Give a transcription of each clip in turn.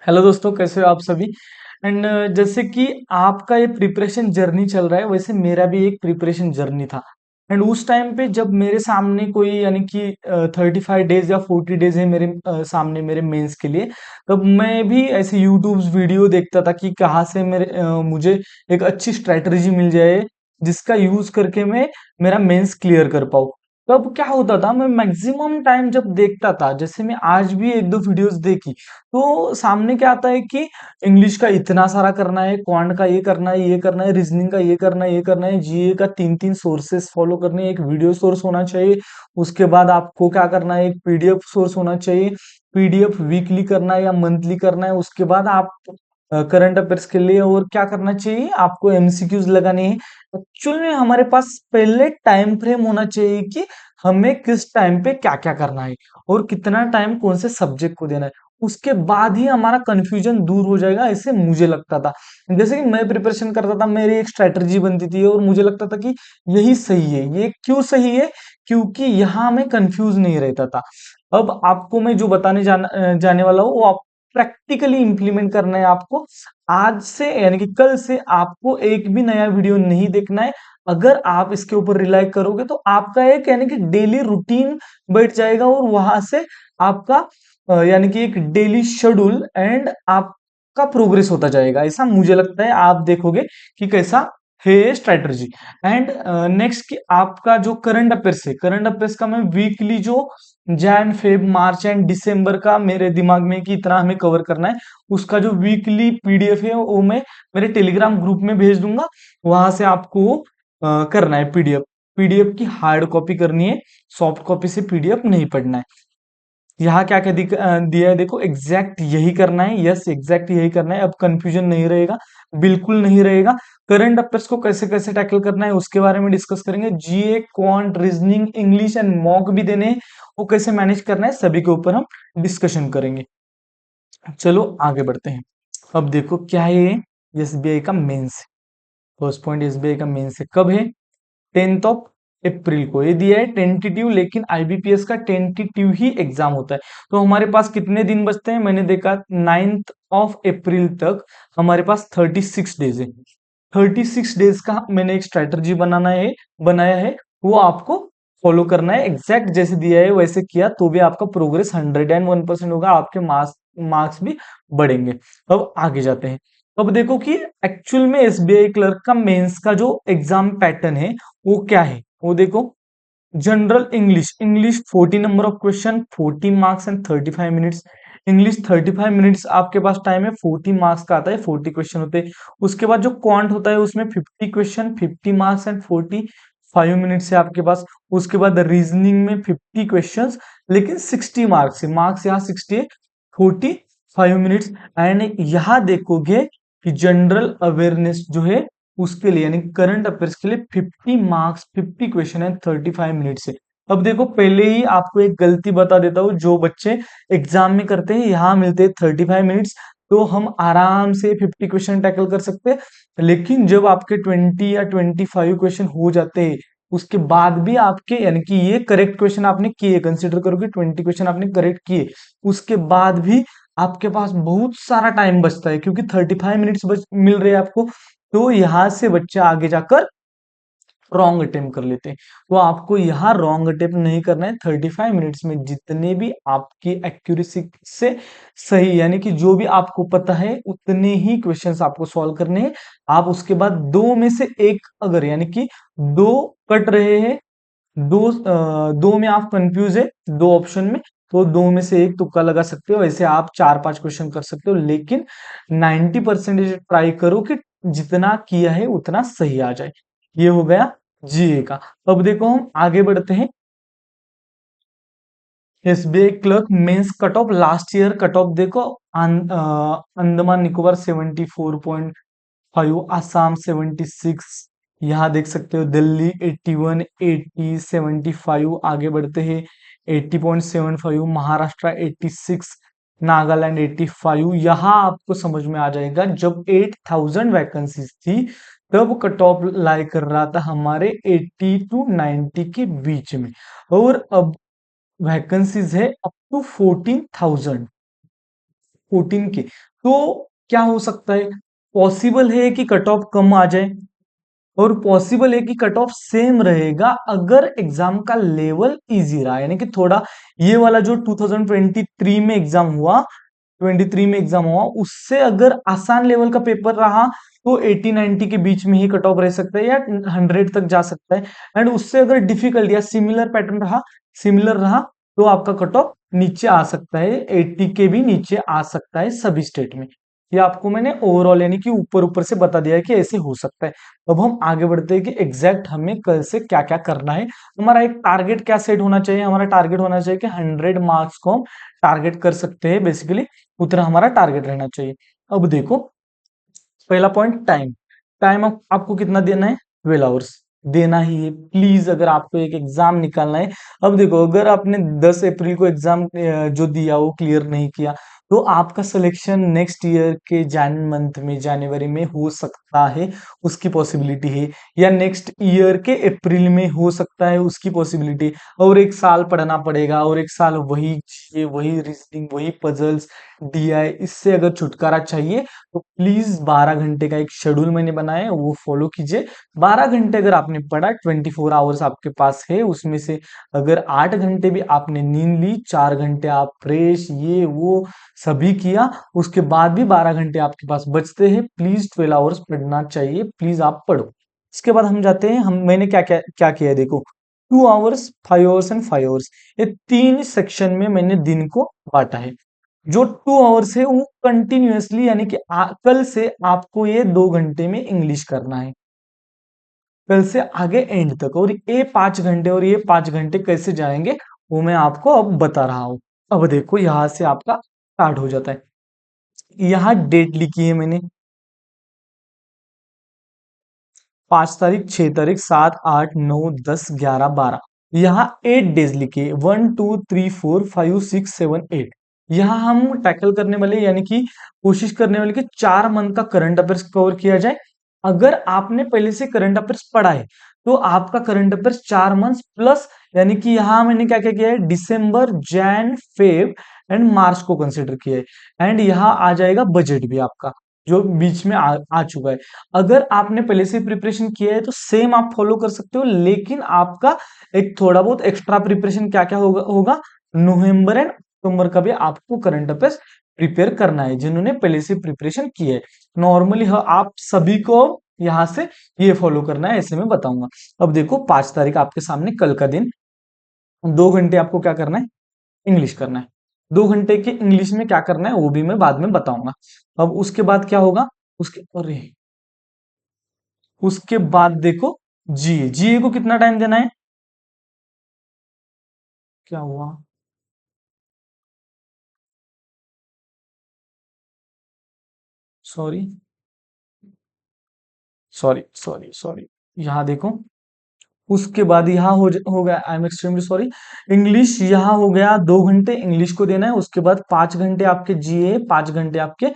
Hello दोस्तों, कैसे हो आप सभी। एंड जैसे कि आपका ये प्रिपरेशन जर्नी चल रहा है, वैसे मेरा भी एक प्रिपरेशन जर्नी था। एंड उस टाइम पे जब मेरे सामने कोई यानी कि 35 डेज या 40 डेज है मेरे सामने मेरे मेंस के लिए, तब मैं भी ऐसे यूट्यूब वीडियो देखता था कि कहाँ से मुझे एक अच्छी स्ट्रेटजी मिल जाए जिसका यूज करके मैं मेरा मेंस क्लियर कर पाऊँ। तब क्या होता था, मैं मैक्सिमम टाइम जब देखता था, जैसे मैं आज भी एक दो वीडियोस देखी, तो सामने क्या आता है कि इंग्लिश का इतना सारा करना है, क्वांट का ये करना है, ये करना है, रीजनिंग का ये करना है, ये करना है, जीए का तीन तीन सोर्सेस फॉलो करने हैं, एक वीडियो सोर्स होना चाहिए। उसके बाद आपको क्या करना है, एक पीडीएफ सोर्स होना चाहिए। पीडीएफ वीकली करना है या मंथली करना है। उसके बाद आप करंट अफेयर्स के लिए और क्या करना चाहिए, आपको एमसीक्यूज लगाने हैं। एक्चुअल में हमारे पास पहले टाइम फ्रेम होना चाहिए कि हमें किस टाइम पे क्या क्या करना है और कितना टाइम कौन से सब्जेक्ट को देना है। उसके बाद ही हमारा कंफ्यूजन दूर हो जाएगा, ऐसे मुझे लगता था। जैसे कि मैं प्रिपरेशन करता था, मेरी एक स्ट्रेटजी बनती थी और मुझे लगता था कि यही सही है। ये क्यों सही है? क्योंकि यहाँ मैं कंफ्यूज नहीं रहता था। अब आपको मैं जो बताने जाने वाला हूँ, वो आप प्रैक्टिकली इंप्लीमेंट करना है आपको। आज से यानी कि कल से आपको एक भी नया वीडियो नहीं देखना है। अगर आप इसके ऊपर रिलाई करोगे तो आपका एक यानी कि डेली रूटीन बैठ जाएगा और वहां से आपका यानी कि एक डेली शेड्यूल एंड आपका प्रोग्रेस होता जाएगा। ऐसा मुझे लगता है, आप देखोगे कि कैसा है ये स्ट्रेटजी। एंड नेक्स्ट कि आपका जो करंट अफेयर्स का मैं वीकली जो जैन फेब मार्च एंड दिसंबर का मेरे दिमाग में कि इतना हमें कवर करना है, उसका जो वीकली पीडीएफ है वो मैं मेरे टेलीग्राम ग्रुप में भेज दूंगा। वहां से आपको करना है पीडीएफ। पीडीएफ की हार्ड कॉपी करनी है, सॉफ्ट कॉपी से पीडीएफ नहीं पढ़ना है। यहाँ क्या क्या दिया है, देखो एग्जैक्ट यही करना है। यस, एग्जैक्ट यही करना है। अब कंफ्यूजन नहीं रहेगा, बिल्कुल नहीं रहेगा। करंट अफेयर्स को कैसे कैसे टैकल करना है उसके बारे में डिस्कस करेंगे। GA, quant, reasoning, English and mock भी देने हैं, वो कैसे मैनेज करना है सभी के ऊपर हम डिस्कशन करेंगे। चलो आगे बढ़ते हैं। अब देखो क्या है ये, एसबीआई का मेंस। फर्स्ट पॉइंट, एसबीआई का मेंस है कब है? 10 अप्रैल को। ये दिया है टेंटेटिव, लेकिन आईबीपीएस का टेंटेटिव ही एग्जाम होता है। तो हमारे पास कितने दिन बचते हैं? मैंने देखा 9 अप्रैल तक हमारे पास 36 डेज है। 36 डेज का मैंने एक स्ट्रेटजी बनाया है। वो आपको फॉलो करना है। एग्जैक्ट जैसे दिया है वैसे किया तो भी आपका प्रोग्रेस 101% होगा, आपके मार्क्स मार्क्स भी बढ़ेंगे। अब आगे जाते हैं। अब देखो कि एक्चुअल में एसबीआई क्लर्क का मेंस का जो एग्जाम पैटर्न है वो क्या है, वो देखो। General English, 40 number of question, 40 marks and 35 minutes. English 35 minutes आपके पास टाइम है, 40 मार्क्स का आता है, 40 क्वेश्चन होते हैं। उसके बाद जो क्वांट होता है उसमें 50 क्वेश्चन, 50 मार्क्स एंड 45 मिनट्स है आपके पास। उसके बाद रीजनिंग में 50 क्वेश्चन, लेकिन 60 मार्क्स है। मार्क्स यहाँ 60 है, 45 मिनट्स। एंड यहाँ देखोगे कि जनरल अवेयरनेस जो है उसके लिए यानी करंट अफेयर्स के लिए 50 मार्क्स, 50 क्वेश्चन है, 35 मिनट से। अब देखो पहले ही आपको एक गलती बता देता हूँ, जो बच्चे एग्जाम में करते हैं यहाँ मिलते हैं 35 मिनट्स, तो हम आराम से 50 क्वेश्चन टैकल कर सकते हैं। लेकिन जब आपके 20 या 25 क्वेश्चन हो जाते हैं, उसके बाद भी आपके यानी कि ये करेक्ट क्वेश्चन आपने किए, कंसिडर करो कि 20 क्वेश्चन आपने करेक्ट किए, उसके बाद भी आपके पास बहुत सारा टाइम बचता है क्योंकि 35 मिनट्स मिल रहे हैं आपको। तो यहां से बच्चा आगे जाकर रॉन्ग अटेम्प्ट कर लेते हैं। तो आपको यहाँ रॉन्ग अटेम्प्ट नहीं करना है। 35 मिनट्स में जितने भी आपकी एक्यूरेसी से सही यानी कि जो भी आपको पता है उतने ही क्वेश्चंस आपको सॉल्व करने हैं। आप उसके बाद दो में से एक अगर यानी कि दो कट रहे हैं, दो में आप कंफ्यूज है दो ऑप्शन में, तो दो में से एक तुक्का लगा सकते हो। ऐसे आप चार पांच क्वेश्चन कर सकते हो, लेकिन 90% ट्राई करो कि जितना किया है उतना सही आ जाए। ये हो गया जीए का। अब देखो हम आगे बढ़ते हैं। SBI clerk mains cut off, last year cut off देखो। अंडमान निकोबार 74.5, आसाम 76, यहाँ देख सकते हो दिल्ली 81, 80, 75। आगे बढ़ते हैं 80.75, महाराष्ट्र 86, नागालैंड 85। यहाँ आपको समझ में आ जाएगा, जब 8000 वैकेंसीज थी तब कट ऑफ लाई कर रहा था हमारे 80 to 90 के बीच में, और अब वैकेंसीज है अप टू 14,000। 14 के। तो क्या हो सकता है, पॉसिबल है कि कट ऑफ कम आ जाए और पॉसिबल है कि कट ऑफ सेम रहेगा अगर एग्जाम का लेवल इजी रहा, यानी कि थोड़ा ये वाला जो 2023 में एग्जाम हुआ, 23 में एग्जाम हुआ, उससे अगर आसान लेवल का पेपर रहा तो 80-90 के बीच में ही कट ऑफ रह सकता है या 100 तक जा सकता है। एंड उससे अगर डिफिकल्ट या सिमिलर पैटर्न रहा, सिमिलर रहा, तो आपका कट ऑफ नीचे आ सकता है, 80 के भी नीचे आ सकता है सभी स्टेट में। ये आपको मैंने ओवरऑल यानी कि ऊपर ऊपर से बता दिया है कि ऐसे हो सकता है। अब हम आगे बढ़ते हैं कि एग्जैक्ट हमें कल से क्या क्या करना है। हमारा एक टारगेट क्या सेट होना चाहिए, हमारा टारगेट होना चाहिए कि 100 मार्क्स को हम टारगेट कर सकते हैं, बेसिकली उतना हमारा टारगेट रहना चाहिए। अब देखो, पहला पॉइंट टाइम। टाइम आपको कितना देना है, 12 आवर्स देना ही है प्लीज, अगर आपको एक एग्जाम निकालना है। अब देखो, अगर आपने 10 अप्रैल को एग्जाम जो दिया वो क्लियर नहीं किया, तो आपका सिलेक्शन नेक्स्ट ईयर के जैन मंथ में, जनवरी में हो सकता है, उसकी पॉसिबिलिटी है, या नेक्स्ट ईयर के अप्रैल में हो सकता है, उसकी पॉसिबिलिटी। और एक साल पढ़ना पड़ेगा, और एक साल वही ये वही रीजनिंग, वही पजल्स, डीआई, इससे अगर छुटकारा चाहिए तो प्लीज 12 घंटे का एक शेड्यूल मैंने बनाया है, वो फॉलो कीजिए। 12 घंटे अगर आपने पढ़ा, 24 आवर्स आपके पास है, उसमें से अगर 8 घंटे भी आपने नींद ली, 4 घंटे आप फ्रेश ये वो सभी किया, उसके बाद भी 12 घंटे आपके पास बचते हैं, प्लीज 12 आवर्स पढ़ना चाहिए, प्लीज आप पढ़ो। इसके बाद हम जाते हैं, हम मैंने क्या क्या क्या किया है, देखो, 2 आवर्स, 5 आवर्स एंड 5 आवर्स, ये 3 सेक्शन में मैंने दिन को बांटा है। जो 2 आवर्स है वो कंटिन्यूअसली, यानी कि कल से आपको ये 2 घंटे में इंग्लिश करना है, कल से आगे एंड तक। और ये 5 घंटे और ये 5 घंटे कैसे जाएंगे वो मैं आपको अब बता रहा हूं। अब देखो, यहां से आपका स्टार्ट हो जाता है। यहाँ डेट लिखी है मैंने, 5 तारीख, 6 तारीख, 7, 8, 9, 10, 11, 12। यहाँ 8 डेज लिखे, 1, 2, 3, 4, 5, 6, 7, 8। यहाँ हम टैकल करने वाले, यानी कि कोशिश करने वाले कि 4 मंथ का करंट अफेयर्स कवर किया जाए। अगर आपने पहले से करंट अफेयर्स पढ़ा है तो आपका करंट अफेयर्स 4 मंथ प्लस, यानी कि यहाँ मैंने क्या क्या किया है, दिसंबर, जैन, फेब एंड मार्च को कंसिडर किया है। एंड यहाँ आ जाएगा बजट भी आपका, जो बीच में आ चुका है। अगर आपने पहले से प्रिपरेशन किया है तो सेम आप फॉलो कर सकते हो, लेकिन आपका एक थोड़ा बहुत एक्स्ट्रा प्रिपरेशन क्या क्या होगा, नवंबर एंड अक्टूबर का भी आपको करंट अफेयर्स प्रिपेयर करना है, जिन्होंने पहले से प्रिपरेशन की है। नॉर्मली आप सभी को यहाँ से ये फॉलो करना है, ऐसे मैं बताऊंगा। अब देखो, 5 तारीख आपके सामने कल का दिन, 2 घंटे आपको क्या करना है, इंग्लिश करना है। 2 घंटे के इंग्लिश में क्या करना है वो भी मैं बाद में बताऊंगा। अब उसके बाद क्या होगा, उसके अरे उसके बाद देखो, जीए, जीए को कितना टाइम देना है, क्या हुआ, सॉरी सॉरी सॉरी सॉरी, यहाँ देखो, उसके बाद यहाँ हो गया, I am extremely sorry, English यहाँ हो गया, 2 घंटे इंग्लिश को देना है। उसके बाद 5 घंटे आपके जीए, 5 घंटे आपके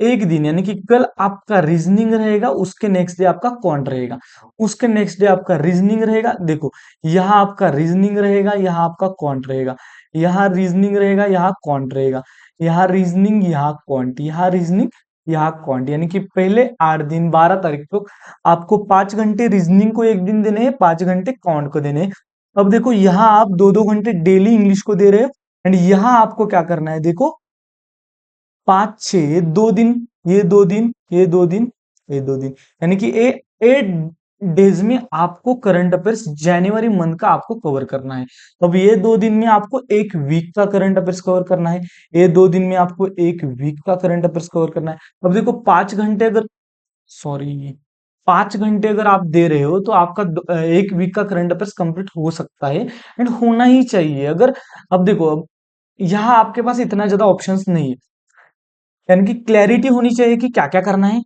एक दिन, यानी कि कल आपका रीजनिंग रहेगा, उसके नेक्स्ट डे आपका कॉन्ट रहेगा, उसके नेक्स्ट डे आपका रीजनिंग रहेगा। देखो, यहाँ आपका रीजनिंग रहेगा, यहाँ आपका कॉन्ट रहेगा, यहाँ रीजनिंग रहेगा, यहाँ कॉन्ट रहेगा, यहाँ रीजनिंग, यहाँ कॉन्ट, यहाँ रीजनिंग, यहाँ कॉन्ट, यानी कि पहले 8 दिन, 12 तारीख को आपको 5 घंटे रीजनिंग को एक दिन देने हैं, 5 घंटे काउंट को देने हैं। अब देखो, यहाँ आप 2-2 घंटे डेली इंग्लिश को दे रहे हो, एंड यहाँ आपको क्या करना है, देखो, 5, 6, ये 2 दिन, ये 2 दिन, ये 2 दिन, ये 2 दिन, यानी कि 8 डेज में आपको करंट अफेयर्स जनवरी मंथ का आपको कवर करना है। अब ये 2 दिन में आपको एक वीक का करंट अफेयर्स कवर करना है, ये 2 दिन में आपको एक वीक का करंट अफेयर्स कवर करना है। अब देखो, 5 घंटे अगर, सॉरी, 5 घंटे अगर आप दे रहे हो तो आपका एक वीक का करंट अफेयर्स कंप्लीट हो सकता है, एंड होना ही चाहिए। अगर, अब देखो, अब यहाँ आपके पास इतना ज्यादा ऑप्शंस नहीं है, यानी कि क्लैरिटी होनी चाहिए कि क्या क्या करना है,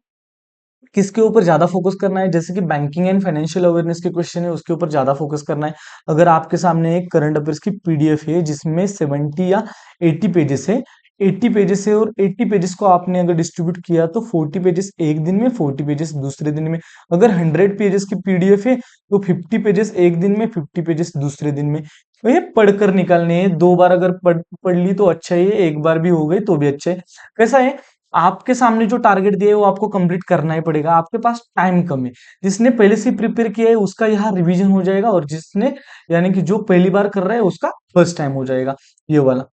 किसके ऊपर ज्यादा फोकस करना है। जैसे कि बैंकिंग एंड फाइनेंशियल अवेयरनेस के क्वेश्चन है, उसके ऊपर ज्यादा फोकस करना है। अगर आपके सामने एक करंट अफेयर्स की पीडीएफ है जिसमें 70 या 80 पेजेस है, 80 पेजेस है और 80 पेजेस को आपने अगर डिस्ट्रीब्यूट किया तो 40 पेजेस एक दिन में, 40 पेजेस दूसरे दिन में। अगर 100 पेजेस की पीडीएफ है तो 50 पेजेस एक दिन में, 50 पेजेस दूसरे दिन में। तो ये पढ़कर निकालने हैं, 2 बार अगर पढ़ ली तो अच्छा ही है, एक बार भी हो गई तो भी अच्छा है। कैसा है, आपके सामने जो टारगेट दिया है वो आपको कंप्लीट करना ही पड़ेगा, आपके पास टाइम कम है। जिसने पहले से प्रिपेयर किया है उसका यहाँ रिवीजन हो जाएगा, और जिसने यानी कि जो पहली बार कर रहा है उसका फर्स्ट टाइम हो जाएगा ये वाला।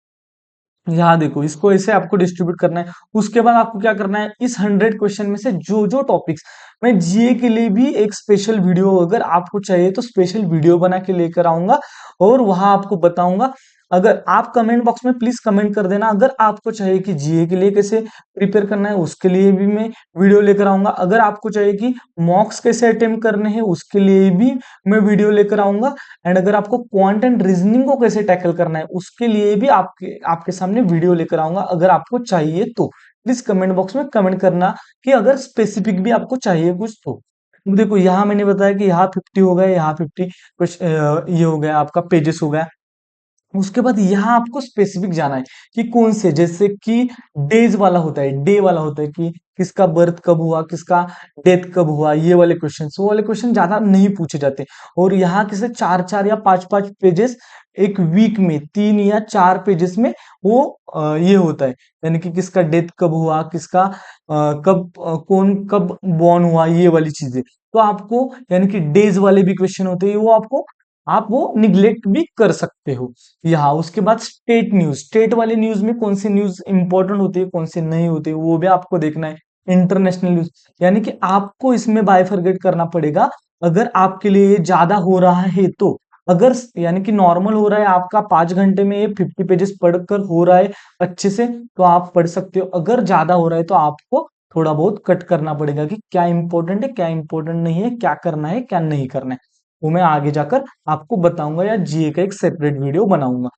यहाँ देखो, इसको ऐसे आपको डिस्ट्रीब्यूट करना है। उसके बाद आपको क्या करना है, इस 100 क्वेश्चन में से जो जो टॉपिक्स, मैं जीए के लिए भी एक स्पेशल वीडियो अगर आपको चाहिए तो स्पेशल वीडियो बना के लेकर आऊंगा, और वहां आपको बताऊंगा। अगर आप कमेंट बॉक्स में प्लीज कमेंट कर देना, अगर आपको चाहिए कि जीए के लिए कैसे प्रिपेयर करना है उसके लिए भी मैं वीडियो लेकर आऊंगा। अगर आपको चाहिए कि मॉक्स कैसे अटेम्प्ट करने हैं उसके लिए भी मैं वीडियो लेकर आऊंगा। एंड अगर आपको क्वांट एंड रीजनिंग को कैसे टैकल करना है उसके लिए भी आपके आपके सामने वीडियो लेकर आऊंगा, अगर आपको चाहिए तो प्लीज कमेंट बॉक्स में कमेंट करना कि अगर स्पेसिफिक भी आपको चाहिए कुछ तो। देखो यहाँ मैंने बताया कि यहाँ 50 हो गया, यहाँ 50 कुछ ये हो गया, आपका पेजेस हो गया। उसके बाद यहाँ आपको स्पेसिफिक जाना है कि कौन से, जैसे कि डेज वाला होता है, डे वाला होता है कि किसका बर्थ कब हुआ, किसका डेथ कब हुआ, ये वाले क्वेश्चन, वो वाले क्वेश्चन ज्यादा नहीं पूछे जाते। और यहाँ किसे 4-4 या 5-5 पेजेस एक वीक में, 3 या 4 पेजेस में वो ये होता है, यानी कि किसका डेथ कब हुआ, किसका कौन कब बॉर्न हुआ, ये वाली चीजें। तो आपको यानी कि डेज वाले भी क्वेश्चन होते हैं, वो आपको आप वो निग्लेक्ट भी कर सकते हो यहाँ। उसके बाद स्टेट न्यूज, स्टेट वाले न्यूज में कौन सी न्यूज इंपॉर्टेंट होती है, कौन से नहीं होते, वो भी आपको देखना है। इंटरनेशनल न्यूज, यानी कि आपको इसमें बाइफरगेट करना पड़ेगा। अगर आपके लिए ज्यादा हो रहा है तो, अगर यानी कि नॉर्मल हो रहा है आपका 5 घंटे में ये 50 पेजेस पढ़कर हो रहा है अच्छे से, तो आप पढ़ सकते हो। अगर ज्यादा हो रहा है तो आपको थोड़ा बहुत कट करना पड़ेगा कि क्या इंपॉर्टेंट है, क्या इंपॉर्टेंट नहीं है, क्या करना है, क्या नहीं करना है। वो मैं आगे जाकर आपको बताऊंगा, या जीए का एक सेपरेट वीडियो बनाऊंगा।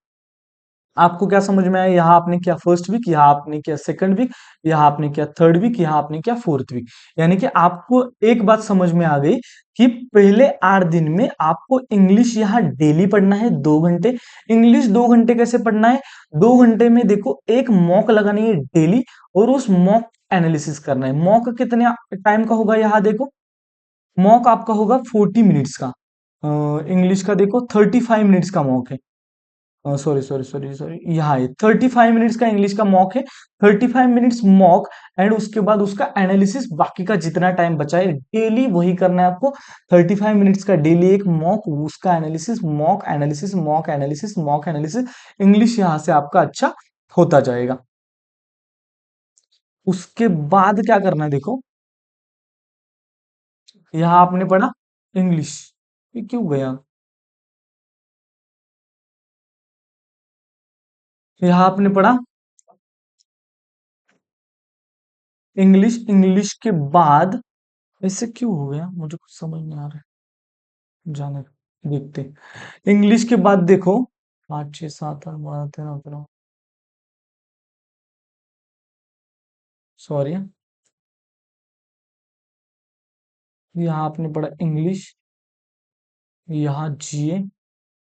आपको क्या समझ में आया, यहाँ आपने किया फर्स्ट वीक, यहाँ आपने किया सेकंड वीक, यहाँ आपने किया थर्ड वीक, यहाँ आपने किया फोर्थ वीक। यानी कि आपको एक बात समझ में आ गई कि पहले 8 दिन में आपको इंग्लिश यहाँ डेली पढ़ना है 2 घंटे। इंग्लिश 2 घंटे कैसे पढ़ना है, 2 घंटे में देखो एक मॉक लगानी है डेली, और उस मॉक एनालिसिस करना है। मॉक कितने टाइम का होगा, यहाँ देखो मॉक आपका होगा 40 मिनट्स का। इंग्लिश का देखो 35 मिनट्स का मॉक है। सॉरी सॉरी सॉरी सॉरी, यहाँ है 35 मिनट्स का इंग्लिश का मॉक है। 35 मिनट्स मॉक, एंड उसके बाद उसका एनालिसिस, बाकी का जितना टाइम बचा है डेली वही करना है आपको। 35 मिनट्स का डेली एक मॉक, उसका analysis, mock analysis, mock analysis, mock analysis. English यहाँ से आपका अच्छा होता जाएगा। उसके बाद क्या करना है देखो, यहाँ आपने पढ़ा इंग्लिश, ये क्यों गया, यहाँ आपने पढ़ा इंग्लिश। इंग्लिश के बाद ऐसे क्यों हो गया, मुझे कुछ समझ नहीं आ रहा है, जाने दो, देखते हैं। इंग्लिश के बाद देखो 5 6 7 8 12 13 15, सॉरी, यहाँ आपने पढ़ा इंग्लिश, यहाँ जीए,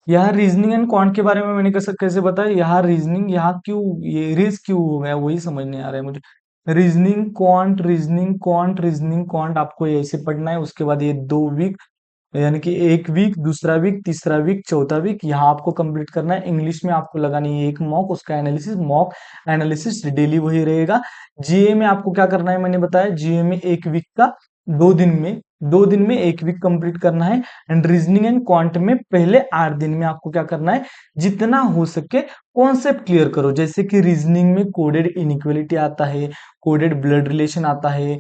यहाँ रीजनिंग एंड क्वांट के बारे में मैंने कैसे कैसे बताया, यहाँ रीजनिंग, यहाँ क्यों ये रेस क्यों हो गया वही समझ नहीं आ रहा है मुझे। Reasoning quant, reasoning quant, reasoning quant आपको ऐसे पढ़ना है। उसके बाद ये 2 वीक, यानी कि एक वीक, दूसरा वीक, तीसरा वीक, चौथा वीक, यहाँ आपको कंप्लीट करना है। इंग्लिश में आपको लगानी है एक मॉक, उसका एनालिसिस, मॉक एनालिसिस डेली वही रहेगा। जीए में आपको क्या करना है, मैंने बताया जीए में एक वीक का 2 दिन में, 2 दिन में एक वीक कंप्लीट करना है। एंड रीजनिंग एंड क्वांट में पहले 8 दिन में आपको क्या करना है, जितना हो सके कॉन्सेप्ट क्लियर करो। जैसे कि रीजनिंग में कोडेड इनइक्वलिटी आता है, कोडेड ब्लड रिलेशन आता है,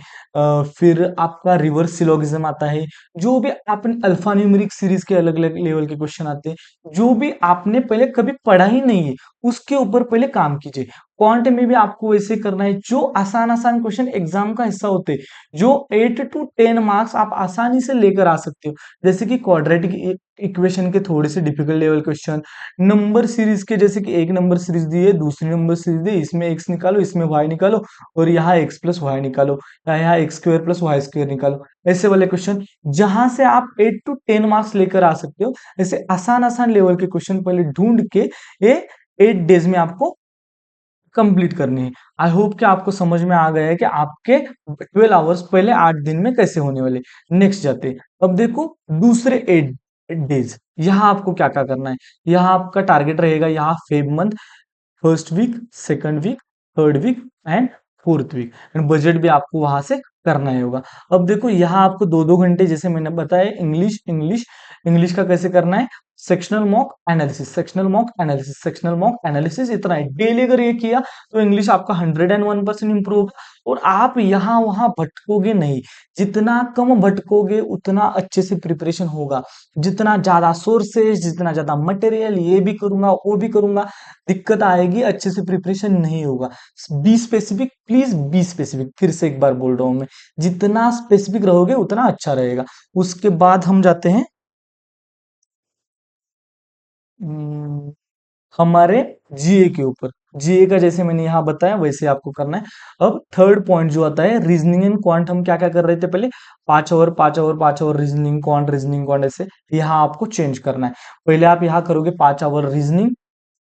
फिर आपका रिवर्स सिलोगिज्म आता है। जो भी आपने अल्फा न्यूमेरिक सीरीज के अलग अलग लेवल के क्वेश्चन आते हैं, जो भी आपने पहले कभी पढ़ा ही नहीं है उसके ऊपर पहले काम कीजिए। क्वांट में भी आपको वैसे करना है, जो आसान आसान क्वेश्चन एग्जाम का हिस्सा होते हैं, जो 8 to 10 मार्क्स आप आसानी से लेकर आ सकते हो। जैसे कि क्वाड्रेटिक इक्वेशन के थोड़े से difficult level question, number series के, जैसे कि एक नंबर सीरीज दी है, दूसरी नंबर सीरीज दी, इसमें एक्स निकालो, इसमें वाई निकालो, और यहाँ एक्स प्लस वाई निकालो, या यहाँ X square plus Y square निकालो। ऐसे वाले क्वेश्चन जहां से आप 8 to 10 मार्क्स लेकर आ सकते हो, ऐसे आसान आसान लेवल के क्वेश्चन पहले ढूंढ के ये 8 डेज में आपको कंप्लीट करनी है। आई होप कि आपको समझ में आ गया है कि आपके 12 आवर्स पहले 8 दिन में कैसे होने वाले। नेक्स्ट जाते हैं। अब देखो दूसरे 8 डेज, यहाँ आपको क्या क्या करना है। यहाँ आपका टारगेट रहेगा, यहाँ Feb month, first week, second week, third week and fourth week, and budget भी आपको वहां से करना ही होगा। अब देखो यहाँ आपको 2-2 घंटे, जैसे मैंने बताया, इंग्लिश इंग्लिश इंग्लिश का कैसे करना है, sectional mock analysis, sectional mock analysis, sectional mock analysis, इतना है। डेली अगर ये किया तो इंग्लिश आपका 101% इंप्रूव होगा, और आप यहाँ वहां भटकोगे नहीं। जितना कम भटकोगे उतना अच्छे से प्रिपरेशन होगा। जितना ज्यादा सोर्सेज, जितना ज्यादा मटेरियल, ये भी करूंगा वो भी करूंगा, दिक्कत आएगी, अच्छे से प्रिपरेशन नहीं होगा। Be specific, please be specific, फिर से एक बार बोल रहा हूं मैं, जितना स्पेसिफिक रहोगे उतना अच्छा रहेगा। उसके बाद हम जाते हैं हम्म, हमारे जीए के ऊपर। जीए का जैसे मैंने यहाँ बताया वैसे आपको करना है। अब थर्ड पॉइंट जो आता है रीजनिंग एंड क्वांट, हम क्या क्या कर रहे थे पहले, 5 over 5 over 5 over reasoning quant, reasoning quant, ऐसे यहाँ आपको चेंज करना है। पहले आप यहाँ करोगे 5 आवर रीजनिंग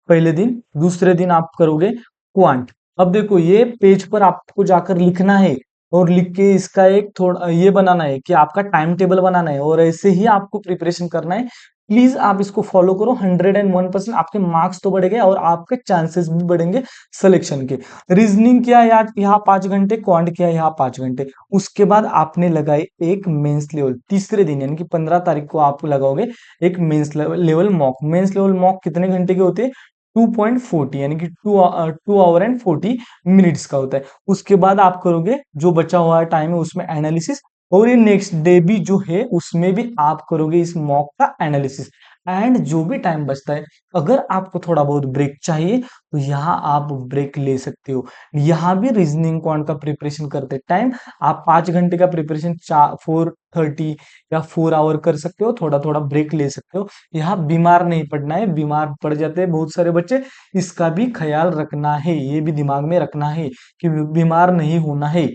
पहले दिन, दूसरे दिन आप करोगे क्वांट। अब देखो ये पेज पर आपको जाकर लिखना है, और लिख के इसका एक थोड़ा ये बनाना है कि आपका टाइम टेबल बनाना है, और ऐसे ही आपको प्रिपरेशन करना है। प्लीज आप इसको फॉलो करो, 101%। आपके मार्क्स तो बढ़ेंगे और आपके चांसेस भी बढ़ेंगे सिलेक्शन के। रीजनिंग किया यहाँ 5 घंटे, क्वांट किया यहाँ 5 घंटे। उसके बाद आपने लगाए एक मेंस लेवल, तीसरे दिन यानी कि 15 तारीख को आप लगाओगे एक mains level mock. Mains level mock कितने घंटे के होते हैं, 2.40, यानी कि 2 आवर एंड 40 मिनट्स का होता है। उसके बाद आप करोगे जो बचा हुआ टाइम है उसमें एनालिसिस, और ये नेक्स्ट डे भी जो है उसमें भी आप करोगे इस मॉक का एनालिसिस। एंड जो भी टाइम बचता है, अगर आपको थोड़ा बहुत ब्रेक चाहिए तो यहाँ आप ब्रेक ले सकते हो। यहाँ भी रीजनिंग क्वांट का प्रिपरेशन करते टाइम आप 5 घंटे का प्रिपरेशन 4:30 या 4 आवर कर सकते हो, थोड़ा थोड़ा ब्रेक ले सकते हो। यहाँ बीमार नहीं पड़ना है, बीमार पड़ जाते हैं बहुत सारे बच्चे, इसका भी ख्याल रखना है, ये भी दिमाग में रखना है कि बीमार नहीं होना है।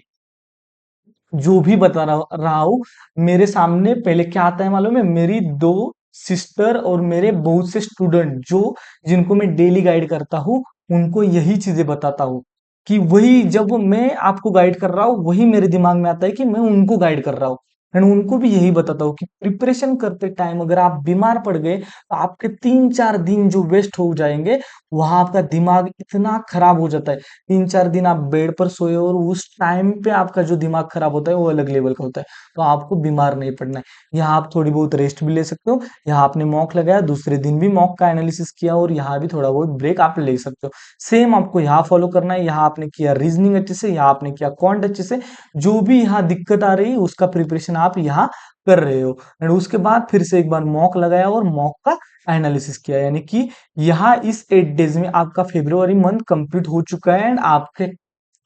जो भी बता रहा हूं, मेरे सामने पहले क्या आता है मालूम है, मेरी 2 सिस्टर और मेरे बहुत से स्टूडेंट जो जिनको मैं डेली गाइड करता हूँ, उनको यही चीजें बताता हूँ, कि वही जब मैं आपको गाइड कर रहा हूँ वही मेरे दिमाग में आता है कि मैं उनको गाइड कर रहा हूँ। एंड उनको भी यही बताता हूँ कि प्रिपरेशन करते टाइम अगर आप बीमार पड़ गए तो आपके 3-4 दिन जो वेस्ट हो जाएंगे, वहां आपका दिमाग इतना खराब हो जाता है। 3-4 दिन आप बेड पर सोए और उस टाइम पे आपका जो दिमाग खराब होता है वो अलग लेवल का होता है। तो आपको बीमार नहीं पड़ना है। यहाँ आप थोड़ी बहुत रेस्ट भी ले सकते हो। यहाँ आपने मॉक लगाया, दूसरे दिन भी मॉक का एनालिसिस किया, और यहाँ भी थोड़ा बहुत ब्रेक आप ले सकते हो। सेम आपको यहाँ फॉलो करना है। यहाँ आपने किया रीजनिंग अच्छे से, यहाँ आपने किया क्वांट अच्छे से, जो भी यहाँ दिक्कत आ रही है उसका प्रिपरेशन आप यहाँ कर रहे हो। एंड उसके बाद फिर से एक बार मॉक लगाया और मॉक का एनालिसिस किया, यानी कि यहाँ इस 8 डेज में आपका फेब्रुआरी मंथ कंप्लीट हो चुका है, एंड आपके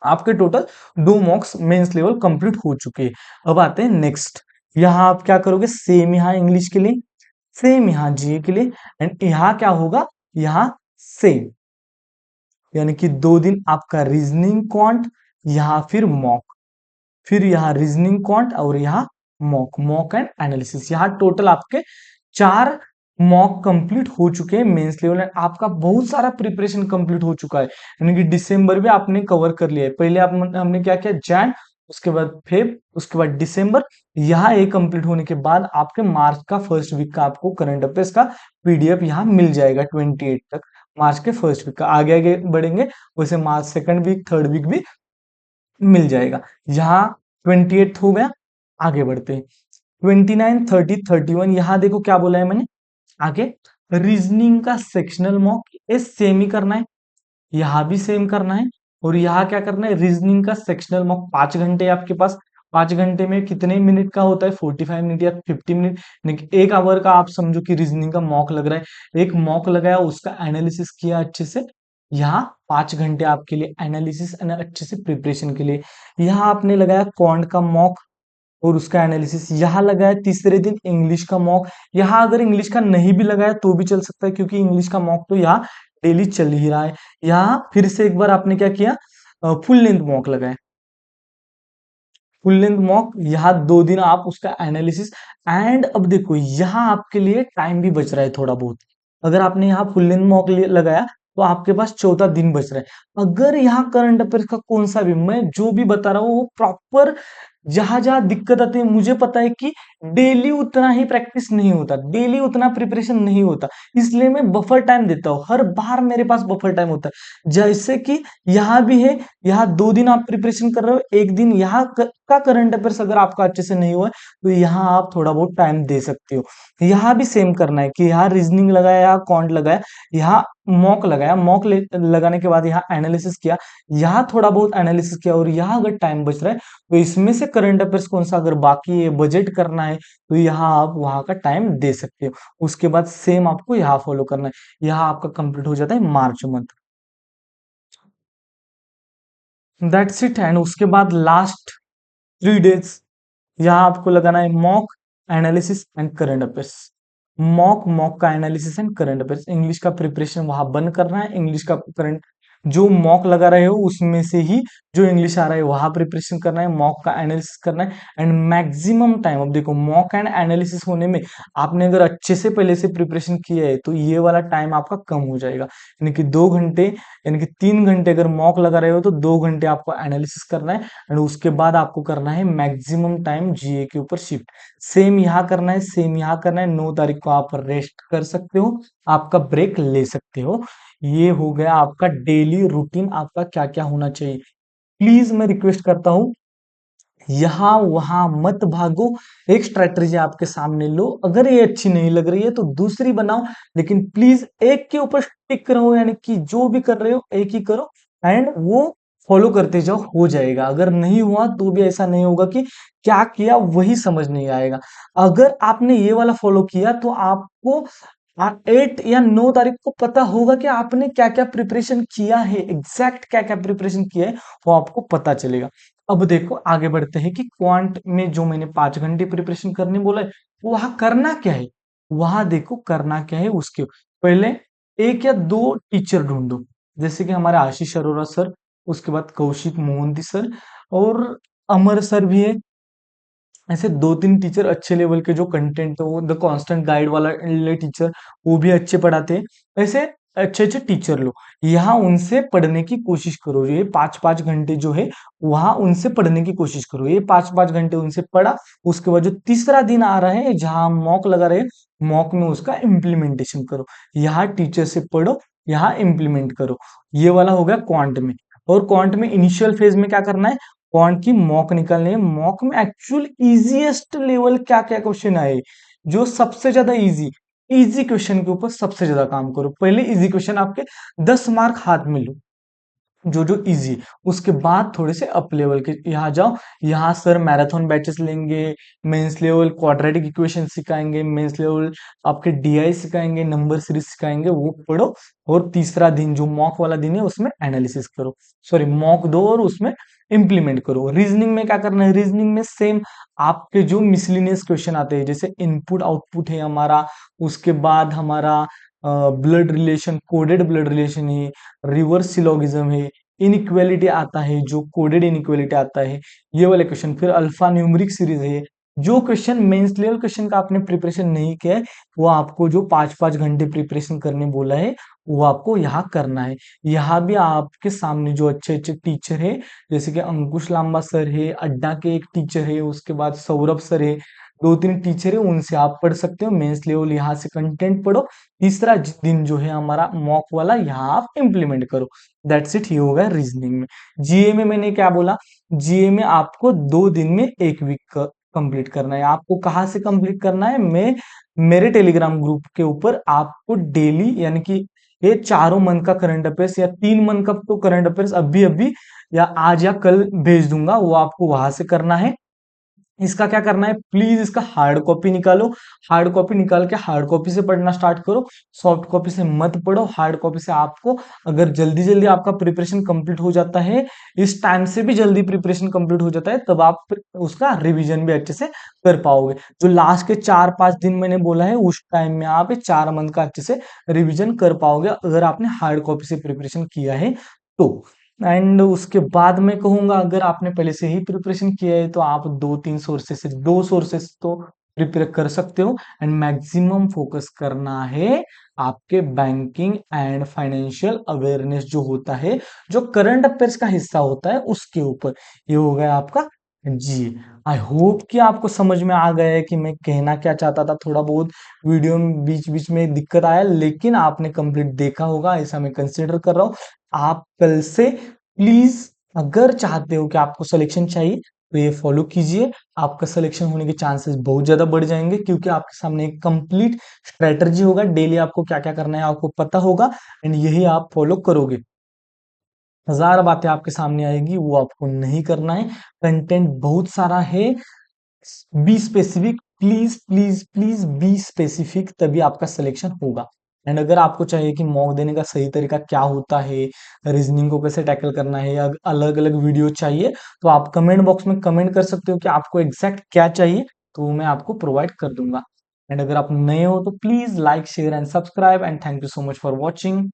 आपके total 2 mocks mains level complete हो चुके हैं। अब आते हैं नेक्स्ट। यहाँ आप क्या करोगे, सेम यहाँ इंग्लिश के लिए, सेम यहाँ जीए के लिए, एंड यहाँ क्या होगा, यहाँ सेम, यानी कि 2 दिन आपका रीजनिंग क्वांट, यहाँ फिर मॉक, फिर यहाँ रीजनिंग क्वांट, और यहाँ मॉक, मॉक एंड एनालिसिस। यहाँ टोटल आपके 4 मॉक कंप्लीट हो चुके हैं मेंस लेवल, एंड आपका बहुत सारा प्रिपरेशन कंप्लीट हो चुका है, यानी कि दिसंबर भी आपने कवर कर लिया है। पहले आप हमने क्या किया, जैन, उसके बाद फेब, उसके बाद दिसंबर। यहाँ एक कंप्लीट होने के बाद आपके मार्च का फर्स्ट वीक का आपको करंट अफेयर्स का पीडीएफ यहाँ मिल जाएगा 28 तक। मार्च के फर्स्ट वीक का आगे आगे बढ़ेंगे, वैसे मार्च सेकंड वीक थर्ड वीक भी मिल जाएगा। यहाँ 28 हो गया, आगे बढ़ते हैं। 29 30 31, यहाँ देखो क्या बोला है मैंने आगे, रीजनिंग का सेक्शनल मॉक, ये सेम ही करना है, यहाँ भी सेम करना है। और यहाँ क्या करना है, रीजनिंग का सेक्शनल मॉक 5 घंटे आपके पास। 5 घंटे में कितने मिनट का होता है, 45 मिनट या 50 मिनट, 1 आवर का आप समझो कि रीजनिंग का मॉक लग रहा है। एक मॉक लगाया, उसका एनालिसिस किया अच्छे से। यहाँ 5 घंटे आपके लिए एनालिसिस अच्छे से प्रिपरेशन के लिए। यहाँ आपने लगाया क्वांट का मॉक और उसका एनालिसिस, यहाँ लगाया तीसरे दिन इंग्लिश का मॉक। यहाँ अगर इंग्लिश का नहीं भी लगाया तो भी चल सकता है, क्योंकि इंग्लिश का मॉक तो यहाँ डेली चल ही रहा है। यहाँ फिर से एक बार आपने क्या किया, फुल लेंथ मॉक लगाया, फुल लेंथ मॉक। यहाँ 2 दिन आप उसका एनालिसिस। एंड अब देखो यहाँ आपके लिए टाइम भी बच रहा है थोड़ा बहुत। अगर आपने यहाँ फुल लेंथ मॉक लगाया तो आपके पास 14 दिन बच रहा है। अगर यहाँ करंट अफेयर्स का कौन सा भी मैं जो भी बता रहा हूँ वो प्रॉपर, जहां जहां दिक्कत आती है मुझे पता है कि डेली उतना ही प्रैक्टिस नहीं होता, डेली उतना प्रिपरेशन नहीं होता, इसलिए मैं बफर टाइम देता हूँ। हर बार मेरे पास बफर टाइम होता है। जैसे कि यहाँ भी है, यहाँ 2 दिन आप प्रिपरेशन कर रहे हो, एक दिन यहाँ का करंट अफेयर्स अगर आपका अच्छे से नहीं हुआ है, तो यहाँ आप थोड़ा बहुत टाइम दे सकते हो। यहाँ भी सेम करना है कि यहाँ रीजनिंग लगाया, यहाँ कॉन्ट लगाया, यहाँ मॉक लगाया, लगाने के बाद यहाँ एनालिसिस किया, यहाँ थोड़ा बहुत एनालिसिस किया, और यहाँ अगर टाइम बच रहा है तो इसमें से करंट अफेयर्स कौन सा अगर बाकी है, बजट करना है, तो यहाँ आप वहां का टाइम दे सकते हो। उसके बाद सेम आपको यहाँ फॉलो करना है। यहाँ आपका कंप्लीट हो जाता है March month. That's it. And उसके बाद लास्ट 3 डेज यहाँ आपको लगाना है mock, analysis and current affairs. Mock का analysis and current affairs, English का प्रिपरेशन वहां बंद करना है। इंग्लिश का करंट जो मॉक लगा रहे हो उसमें से ही जो इंग्लिश आ रहा है वहां प्रिपरेशन करना है, मॉक का एनालिसिस करना है। एंड मैक्सिमम टाइम, अब देखो मॉक एंड एनालिसिस होने में आपने अगर अच्छे से पहले से प्रिपरेशन किया है तो ये वाला टाइम आपका कम हो जाएगा, यानी कि 2 घंटे, यानी कि 3 घंटे अगर मॉक लगा रहे हो तो 2 घंटे आपको एनालिसिस करना है, एंड उसके बाद आपको करना है मैक्सिमम टाइम जीए के ऊपर शिफ्ट। सेम यहाँ करना है, सेम यहाँ करना है। 9 तारीख को आप रेस्ट कर सकते हो, आपका ब्रेक ले सकते हो। ये हो गया आपका डेली रूटीन, आपका क्या क्या होना चाहिए। प्लीज मैं रिक्वेस्ट करता हूँ, यहाँ वहां मत भागो। एक स्ट्रेटजी आपके सामने लो, अगर ये अच्छी नहीं लग रही है तो दूसरी बनाओ, लेकिन प्लीज एक के ऊपर टिक रहो, यानी कि जो भी कर रहे हो एक ही करो, एंड वो फॉलो करते जाओ, हो जाएगा। अगर नहीं हुआ तो भी ऐसा नहीं होगा कि क्या किया वही समझ नहीं आएगा। अगर आपने ये वाला फॉलो किया तो आपको 8 या 9 तारीख को पता होगा कि आपने क्या क्या प्रिपरेशन किया है, एग्जैक्ट क्या क्या प्रिपरेशन किया है वो आपको पता चलेगा। अब देखो आगे बढ़ते हैं कि क्वांट में जो मैंने 5 घंटे प्रिपरेशन करने बोला है, वहां करना क्या है। वहां देखो करना क्या है, उसके पहले 1 या 2 टीचर ढूंढो, जैसे कि हमारे आशीष अरोरा सर, उसके बाद कौशिक मोहंती सर, और अमर सर भी है। ऐसे 2-3 टीचर अच्छे लेवल के जो कंटेंट हो, द कांस्टेंट गाइड वाला टीचर, वो भी अच्छे पढ़ाते हैं। ऐसे अच्छे अच्छे टीचर लो, यहाँ उनसे पढ़ने की कोशिश करो। ये 5-5 घंटे जो है वहां उनसे पढ़ने की कोशिश करो। ये 5-5 घंटे उनसे पढ़ा, उसके बाद जो तीसरा दिन आ रहा है जहां मॉक लगा रहे, मॉक में उसका इम्प्लीमेंटेशन करो। यहाँ टीचर से पढ़ो, यहाँ इम्प्लीमेंट करो। ये वाला हो गया क्वांट में। और क्वांट में इनिशियल फेज में क्या करना है, कौन की मॉक निकालनी है। मॉक में एक्चुअल इजीएस्ट लेवल क्या क्या क्वेश्चन आए, जो सबसे ज्यादा इजी, इजी क्वेश्चन के ऊपर सबसे ज्यादा काम करो। पहले इजी क्वेश्चन आपके 10 मार्क हाथ में लो, जो जो इजी। उसके बाद थोड़े से अप लेवल के यहाँ जाओ। यहाँ सर मैराथन बैचेस लेंगे, मेंस लेवल क्वाड्रेटिक इक्वेशन सिखाएंगे, मेंस लेवल आपके डीआई सिखाएंगे, नंबर सीरीज सिखाएंगे, वो पढ़ो। और तीसरा दिन जो मॉक वाला दिन है उसमें एनालिसिस करो, सॉरी मॉक दो और उसमें इंप्लीमेंट करो। रीजनिंग में क्या करना है, रीजनिंग में सेम आपके जो मिसलिनियस क्वेश्चन आते हैं, जैसे इनपुट आउटपुट है हमारा, उसके बाद हमारा blood relation, coded blood relation है, रिवर्स सिलोगिज्म है, इनइक्वालिटी आता है, जो कोडेड इनइक्वालिटी आता है, ये वाले क्वेश्चन। फिर अल्फा न्यूमेरिक सीरीज है। जो क्वेश्चन मेंस लेवल क्वेश्चन का आपने प्रिपरेशन नहीं किया है, वो आपको जो 5-5 घंटे प्रिपरेशन करने बोला है वो आपको यहाँ करना है। यहाँ भी आपके सामने जो अच्छे अच्छे टीचर है, जैसे कि अंकुश लांबा सर है, अड्डा के एक टीचर है, उसके बाद सौरभ सर है, 2-3 टीचर है, उनसे आप पढ़ सकते हो। मेंस लेवल यहाँ से कंटेंट पढ़ो। तीसरा दिन जो है हमारा मॉक वाला, यहाँ आप इम्प्लीमेंट करो। दैट्स इट, ये होगा रीजनिंग में। जीए में मैंने क्या बोला, जीए में आपको 2 दिन में 1 वीक कंप्लीट करना है। आपको कहाँ से कंप्लीट करना है, मैं मेरे टेलीग्राम ग्रुप के ऊपर आपको डेली, यानी कि ये चारों मंथ का करंट अफेयर्स या 3 मंथ का तो करंट अफेयर्स अभी अभी या आज या कल भेज दूंगा, वो आपको वहां से करना है। इसका क्या करना है, प्लीज इसका हार्ड कॉपी निकालो। हार्ड कॉपी निकाल के हार्ड कॉपी से पढ़ना स्टार्ट करो, सॉफ्ट कॉपी से मत पढ़ो। हार्ड कॉपी से आपको, अगर जल्दी जल्दी आपका प्रिपरेशन कंप्लीट हो जाता है, इस टाइम से भी जल्दी प्रिपरेशन कंप्लीट हो जाता है, तब आप उसका रिवीजन भी अच्छे से कर पाओगे। जो लास्ट के 4-5 दिन मैंने बोला है, उस टाइम में आप 4 मंथ का अच्छे से रिवीजन कर पाओगे, अगर आपने हार्ड कॉपी से प्रिपरेशन किया है तो। एंड उसके बाद मैं कहूंगा, अगर आपने पहले से ही प्रिपरेशन किया है तो आप 2-3 सोर्सेस से, 2 सोर्सेस तो प्रिपेयर कर सकते हो। एंड मैक्सिमम फोकस करना है आपके बैंकिंग एंड फाइनेंशियल अवेयरनेस जो होता है, जो करंट अफेयर्स का हिस्सा होता है, उसके ऊपर। ये हो गया आपका जी। आई होप कि आपको समझ में आ गया है कि मैं कहना क्या चाहता था। थोड़ा बहुत वीडियो में बीच बीच में दिक्कत आया, लेकिन आपने कंप्लीट देखा होगा ऐसा मैं कंसिडर कर रहा हूँ। आप कल से प्लीज, अगर चाहते हो कि आपको सिलेक्शन चाहिए, तो ये फॉलो कीजिए। आपका सिलेक्शन होने के चांसेस बहुत ज्यादा बढ़ जाएंगे, क्योंकि आपके सामने एक कंप्लीट स्ट्रेटजी होगा। डेली आपको क्या क्या करना है आपको पता होगा, एंड यही आप फॉलो करोगे। हजार बातें आपके सामने आएगी, वो आपको नहीं करना है। कंटेंट बहुत सारा है। Be specific, please please please be specific, तभी आपका सिलेक्शन होगा। एंड अगर आपको चाहिए कि मॉक देने का सही तरीका क्या होता है, रीजनिंग को कैसे टैकल करना है, या अलग अलग वीडियो चाहिए, तो आप कमेंट बॉक्स में कमेंट कर सकते हो कि आपको एग्जैक्ट क्या चाहिए, तो मैं आपको प्रोवाइड कर दूंगा। एंड अगर आप नए हो तो please like share and subscribe, and thank you so much for watching.